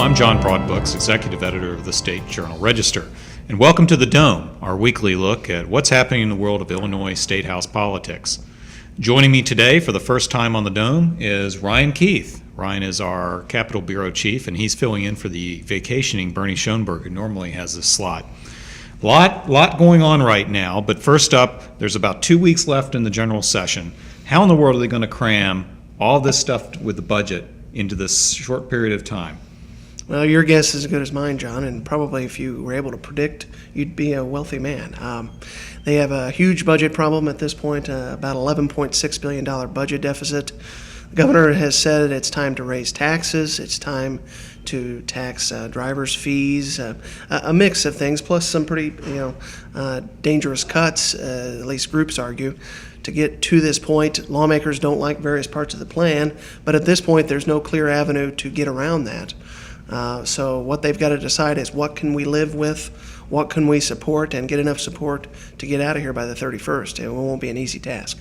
I'm John Broadbooks, Executive Editor of the State Journal-Register, and welcome to The Dome, our weekly look at what's happening in the world of Illinois Statehouse politics. Joining me today for the first time on The Dome is Ryan Keith. Ryan is our Capitol Bureau Chief, and he's filling in for the vacationing Bernie Schoenberg, who normally has this slot. Lot going on right now, but first up, there's about 2 weeks left in the general session. How in the world are they going to cram all this stuff with the budget into this short period of time? Well, your guess is as good as mine, John, and probably if you were able to predict, you'd be a wealthy man. They have a huge budget problem at this point, about $11.6 billion budget deficit. The governor has said it's time to raise taxes, it's time to tax drivers' fees, a mix of things, plus some pretty dangerous cuts, at least groups argue. To get to this point, lawmakers don't like various parts of the plan, but at this point there's no clear avenue to get around that. So what they've got to decide is what can we live with, what can we support, and get enough support to get out of here by the 31st. It won't be an easy task.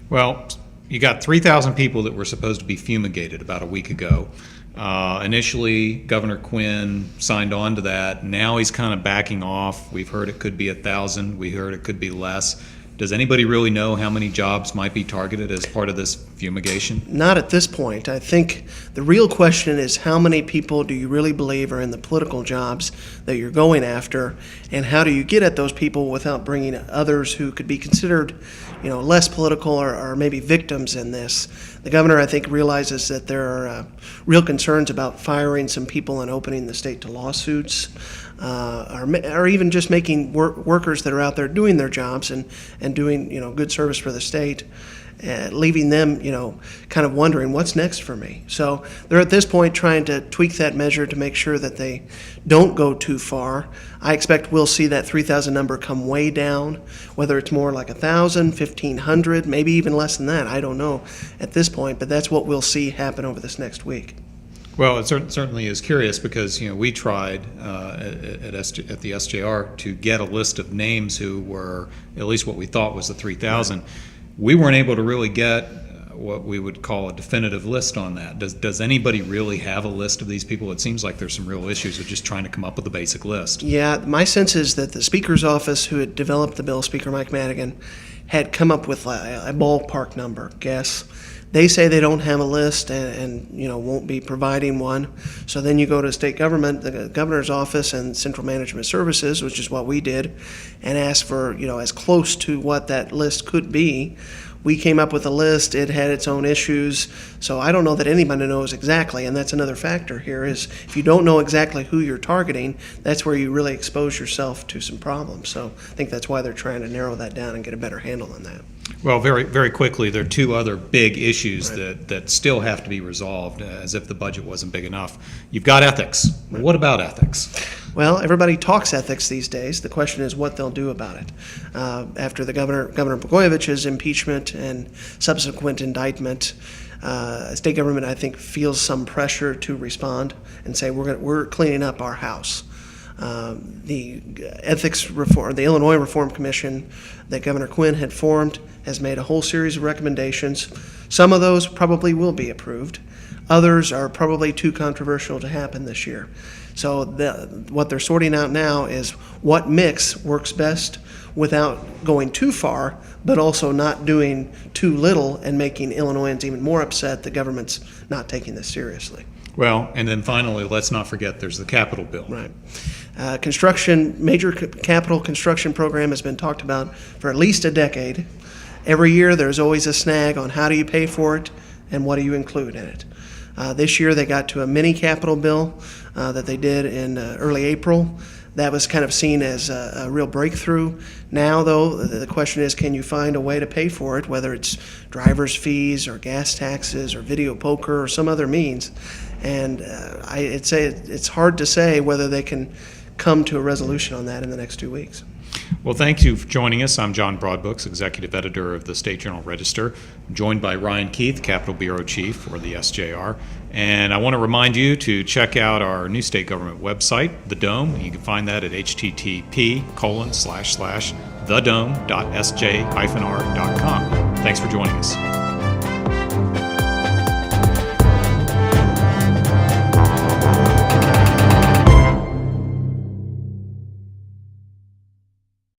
Well, you got 3,000 people that were supposed to be fumigated about a week ago. Initially, Governor Quinn signed on to that. Now he's kind of backing off. We've heard it could be 1,000. We heard it could be less. Does anybody really know how many jobs might be targeted as part of this fumigation? Not at this point. I think the real question is how many people do you really believe are in the political jobs that you're going after, and how do you get at those people without bringing others who could be considered, less political or maybe victims in this. The governor, I think, realizes that there are real concerns about firing some people and opening the state to lawsuits, or even just making workers that are out there doing their jobs and doing good service for the state, leaving them kind of wondering what's next for me. So they're at this point trying to tweak that measure to make sure that they don't go too far. I expect we'll see that 3,000 number come way down, whether it's more like 1,000, 1,500, maybe even less than that. I don't know at this point, but that's what we'll see happen over this next week. Well, it certainly is curious because we tried at the SJR to get a list of names who were at least what we thought was the 3,000. We weren't able to really get what we would call a definitive list on that. Does anybody really have a list of these people? It seems like there's some real issues with just trying to come up with a basic list. Yeah, my sense is that the Speaker's office, who had developed the bill, Speaker Michael Madigan, had come up with a ballpark number, guess. They say they don't have a list and won't be providing one. So then you go to state government, the governor's office and Central Management Services, which is what we did, and ask for as close to what that list could be. We came up with a list. It had its own issues. So I don't know that anybody knows exactly, and that's another factor here is if you don't know exactly who you're targeting, that's where you really expose yourself to some problems. So I think that's why they're trying to narrow that down and get a better handle on that. Well, very, very quickly, there are two other big issues that still have to be resolved, as if the budget wasn't big enough. You've got ethics. Right. What about ethics? Well, everybody talks ethics these days. The question is what they'll do about it. After the Governor Blagojevich's impeachment and subsequent indictment, state government, I think, feels some pressure to respond and say we're cleaning up our house. The ethics reform, the Illinois Reform Commission that Governor Quinn had formed has made a whole series of recommendations. Some of those probably will be approved. Others are probably too controversial to happen this year. So what they're sorting out now is what mix works best without going too far, but also not doing too little and making Illinoisans even more upset that government's not taking this seriously. Well, and then finally, let's not forget there's the Capitol bill. Right. Major capital construction program has been talked about for at least a decade. Every year there's always a snag on how do you pay for it and what do you include in it. This year they got to a mini capital bill that they did in early April. That was kind of seen as a real breakthrough. Now, though, the question is, can you find a way to pay for it, whether it's driver's fees or gas taxes or video poker or some other means? And I'd say it's hard to say whether they can come to a resolution on that in the next 2 weeks. Well, thank you for joining us. I'm John Broadbooks, Executive Editor of the State Journal-Register. I'm joined by Ryan Keith, Capitol Bureau Chief for the SJR. And I want to remind you to check out our new state government website, The Dome. You can find that at http://thedome.sj-r.com. Thanks for joining us.